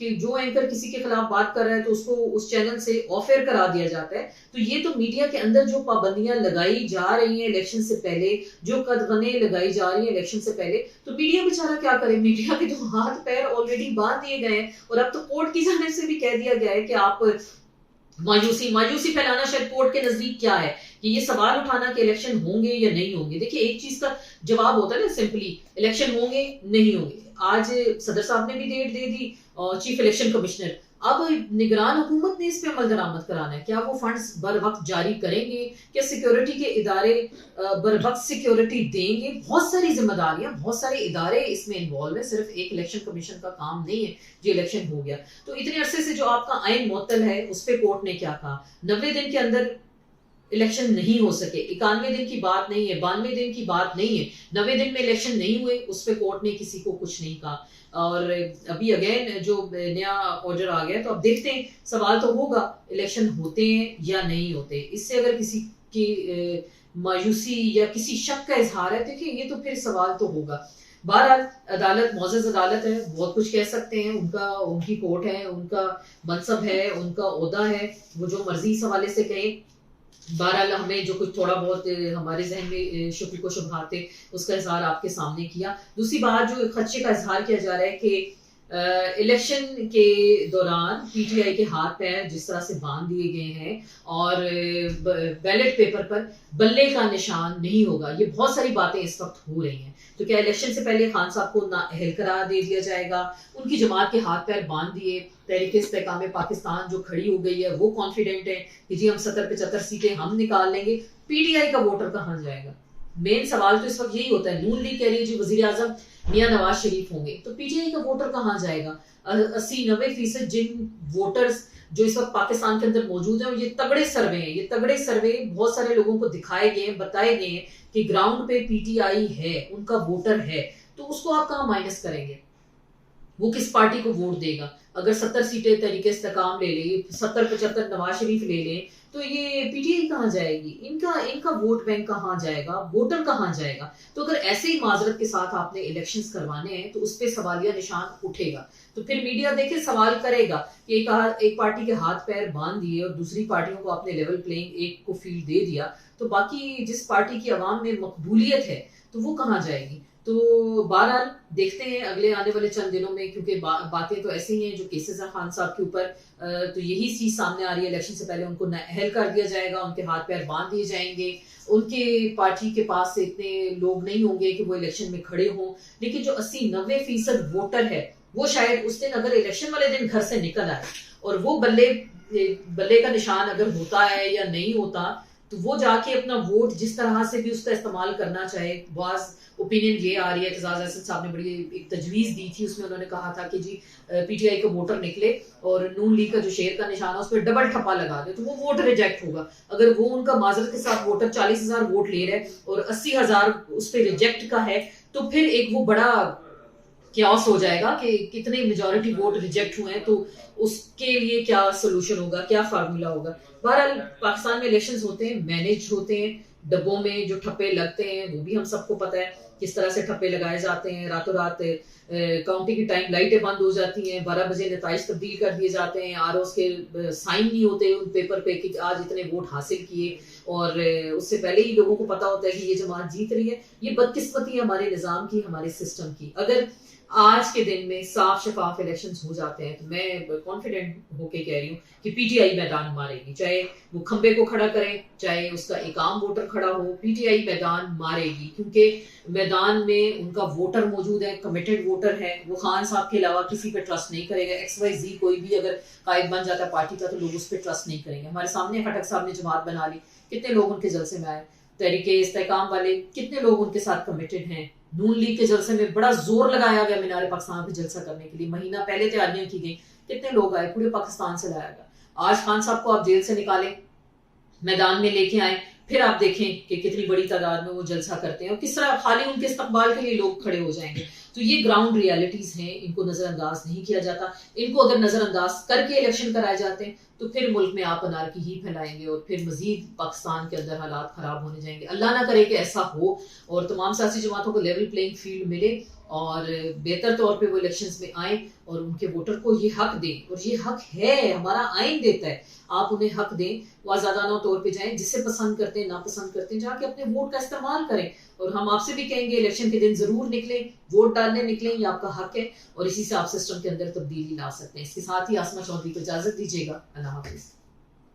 کہ جو اینکر کسی کے خلاف بات کر رہا ہے تو اس کو اس چینل سے آف ایئر کرا دیا جاتا ہے. تو یہ تو میڈیا کے اندر جو پابندیاں لگائی جا رہی ہیں الیکشن سے پہلے, جو قدغنیں لگائی جا رہی ہیں الیکشن سے پہلے, تو میڈیا بیچارہ کیا کرے؟ میڈیا کے تو ہاتھ پیر آلریڈی باندھ دیے گئے ہیں, اور اب تو کورٹ کی جانب سے بھی کہہ دیا گیا ہے کہ آپ مایوسی پھیلانا شاید کورٹ کے نزدیک کیا ہے کہ یہ سوال اٹھانا کہ الیکشن ہوں گے یا نہیں ہوں گے. دیکھیے ایک چیز کا جواب ہوتا ہے نا سمپلی, الیکشن ہوں گے نہیں ہوں گے. آج صدر صاحب نے بھی ڈیٹ دے دی, چیف الیکشن کمشنر, اب نگران حکومت نے اس پہ عمل درآمد کرانا ہے. کیا وہ فنڈز بر وقت جاری کریں گے؟ کیا سیکیورٹی کے ادارے بر وقت سیکیورٹی دیں گے؟ بہت ساری ذمہ داریاں, بہت سارے ادارے اس میں انوالو ہیں, صرف ایک الیکشن کمیشن کا کام نہیں ہے جو الیکشن ہو گیا. تو اتنے عرصے سے جو آپ کا آئین معطل ہے اس پہ کورٹ نے کیا کہا, 90 دن کے اندر الیکشن نہیں ہو سکے. 91 دن کی بات نہیں ہے, 92 دن کی بات نہیں ہے, 90 دن میں الیکشن نہیں ہوئے, اس پہ کورٹ نے کسی کو کچھ نہیں کہا. اور ابھی اگین جو نیا آرڈر آ گیا, تو اب دیکھتے ہیں, سوال تو ہوگا الیکشن ہوتے ہیں یا نہیں ہوتے. اس سے اگر کسی کی مایوسی یا کسی شک کا اظہار ہے, دیکھیں یہ تو پھر سوال تو ہوگا. بہرحال عدالت معزز عدالت ہے, بہت کچھ کہہ سکتے ہیں, ان کی کورٹ ہے, ان کا منصب ہے, ان کا عہدہ ہے, وہ جو مرضی اس حوالے سے کہیں. بہرحال ہمیں جو کچھ تھوڑا بہت ہمارے ذہن میں شکوک و شبہات تھے اس کا اظہار آپ کے سامنے کیا. دوسری بات جو خدشے کا اظہار کیا جا رہا ہے کہ الیکشن کے دوران پی ٹی آئی کے ہاتھ پیر جس طرح سے باندھ دیے گئے ہیں اور بیلٹ پیپر پر بلے کا نشان نہیں ہوگا, یہ بہت ساری باتیں اس وقت ہو رہی ہیں. تو کیا الیکشن سے پہلے خان صاحب کو نااہل قرار دے دیا جائے گا؟ ان کی جماعت کے ہاتھ پیر باندھ دیے, تحریک استحکام پاکستان جو کھڑی ہو گئی ہے وہ کانفیڈنٹ ہے کہ جی ہم 70-75 سیٹیں ہم نکال لیں گے, پی ٹی آئی کا ووٹر کہاں جائے گا؟ مین سوال تو اس وقت یہی ہوتا ہے. نون لیگ کہہ رہی ہے جی وزیر اعظم میاں نواز شریف ہوں گے, تو پی ٹی آئی کا ووٹر کہاں جائے گا؟ 80-90% جن ووٹرز جو اس وقت پاکستان کے اندر موجود ہیں, یہ تگڑے سروے ہیں, یہ تگڑے سروے بہت سارے لوگوں کو دکھائے گئے ہیں, بتائے گئے ہیں کہ گراؤنڈ پہ پی ٹی آئی ہے, ان کا ووٹر ہے. تو اس کو آپ کہاں مائنس کریں گے؟ وہ کس پارٹی کو ووٹ دے گا؟ اگر 70 سیٹیں تحریک استحکام لے لیں, 70-75 نواز شریف لے لیں, تو یہ پی ٹی آئی کہاں جائے گی؟ ان کا ووٹ بینک کہاں جائے گا؟ ووٹر کہاں جائے گا؟ تو اگر ایسے ہی معذرت کے ساتھ آپ نے الیکشنز کروانے ہیں تو اس پہ سوالیہ نشان اٹھے گا. تو پھر میڈیا دیکھے سوال کرے گا کہ ایک پارٹی کے ہاتھ پیر باندھ دیے اور دوسری پارٹیوں کو آپ نے لیول پلینگ ایک کو فیلڈ دے دیا, تو باقی جس پارٹی کی عوام میں مقبولیت ہے تو وہ کہاں جائے گی؟ تو بہرحال دیکھتے ہیں اگلے آنے والے چند دنوں میں, کیونکہ باتیں تو ایسے ہی ہیں جو کیسز ہیں خان صاحب کے اوپر, تو یہی چیز سامنے آ رہی ہے. الیکشن سے پہلے ان کو نااہل کر دیا جائے گا, ان کے ہاتھ پیر باندھ دیے جائیں گے, ان کے پارٹی کے پاس سے اتنے لوگ نہیں ہوں گے کہ وہ الیکشن میں کھڑے ہوں. لیکن جو 80-90% ووٹر ہے وہ شاید اس دن اگر الیکشن والے دن گھر سے نکل آئے اور وہ بلے کا نشان اگر ہوتا ہے یا نہیں ہوتا, تو وہ جا کے اپنا ووٹ جس طرح سے بھی اس کا استعمال کرنا چاہے. بعض اوپینین یہ آ رہی ہے, اعتزاز احسن صاحب نے بڑی ایک تجویز دی تھی, اس میں انہوں نے کہا تھا کہ جی پی ٹی آئی کا ووٹر نکلے اور نون لیگ کا جو شیر کا نشان ہے اس پہ ڈبل ٹھپا لگا دے, تو وہ ووٹ ریجیکٹ ہوگا. اگر وہ ان کا معذرت کے ساتھ ووٹر 40,000 ووٹ لے رہے اور 80,000 اس پہ ریجیکٹ کا ہے, تو پھر ایک وہ بڑا کیاس ہو جائے گا کہ کتنے میجورٹی ووٹ ریجیکٹ ہوئے ہیں, تو اس کے لیے کیا سولوشن ہوگا, کیا فارمولا ہوگا. بہرحال پاکستان میں الیکشنز ہوتے ہیں, مینج ہوتے ہیں, ڈبوں میں جو ٹھپے لگتے ہیں وہ بھی ہم سب کو پتہ ہے کس طرح سے ٹھپے لگائے جاتے ہیں. راتوں رات کاؤنٹنگ کی ٹائم لائٹیں بند ہو جاتی ہیں, 12 بجے نتائج تبدیل کر دیے جاتے ہیں, آر اوز کے سائن نہیں ہوتے ان پیپر پہ کہ آج اتنے ووٹ حاصل کیے, اور اس سے پہلے ہی لوگوں کو پتا ہوتا ہے کہ یہ جماعت جیت رہی ہے. یہ بدقسمتی ہے ہمارے نظام کی, ہمارے سسٹم کی. اگر آج کے دن میں صاف شفاف الیکشنز ہو جاتے ہیں تو میں کانفیڈنٹ ہو کے کہہ رہی ہوں کہ پی ٹی آئی میدان مارے گی, چاہے وہ کھمبے کو کھڑا کریں, چاہے اس کا ایک عام ووٹر کھڑا ہو, پی ٹی آئی میدان مارے گی. کیونکہ میدان میں ان کا ووٹر موجود ہے, کمیٹڈ ووٹر ہے, وہ خان صاحب کے علاوہ کسی پہ ٹرسٹ نہیں کرے گا. XYZ کوئی بھی اگر قائد بن جاتا ہے پارٹی کا تو لوگ اس پہ ٹرسٹ نہیں کریں گے. ہمارے سامنے خٹک صاحب نے جماعت بنا لی, کتنے لوگ ان کے جلسے میں آئے, تحریک استحکام والے کتنے لوگ ان کے ساتھ کمیٹڈ ہیں. نون لیگ کے جلسے میں بڑا زور لگایا گیا مینار پاکستان پہ جلسہ کرنے کے لیے, مہینہ پہلے تیاریاں کی گئی, کتنے لوگ آئے, پورے پاکستان سے لایا گیا. آج خان صاحب کو آپ جیل سے نکالیں, میدان میں لے کے آئیں, پھر آپ دیکھیں کہ کتنی بڑی تعداد میں وہ جلسہ کرتے ہیں اور کس طرح خالی ان کے استقبال کے لیے لوگ کھڑے ہو جائیں گے. تو یہ گراؤنڈ ریالٹیز ہیں, ان کو نظر انداز نہیں کیا جاتا. ان کو اگر نظر انداز کر کے الیکشن کرائے جاتے ہیں تو پھر ملک میں آپ انارکی ہی پھیلائیں گے اور پھر مزید پاکستان کے اندر حالات خراب ہونے جائیں گے. اللہ نہ کرے کہ ایسا ہو اور تمام سیاسی جماعتوں کو لیول پلینگ فیلڈ ملے. اور بہتر طور پہ وہ الیکشنز میں آئیں اور ان کے ووٹر کو یہ حق دیں، اور یہ حق ہے، ہمارا آئین دیتا ہے، آپ انہیں حق دیں، وہ آزادانہ طور پہ جائیں، جسے پسند کرتے ہیں ناپسند کرتے ہیں، جا کے اپنے ووٹ کا استعمال کریں۔ اور ہم آپ سے بھی کہیں گے الیکشن کے دن ضرور نکلیں، ووٹ ڈالنے نکلیں، یہ آپ کا حق ہے، اور اسی سے آپ سسٹم کے اندر تبدیلی لا سکتے ہیں۔ اس کے ساتھ ہی آسمہ چودھری کو اجازت دیجیے گا، اللہ حافظ۔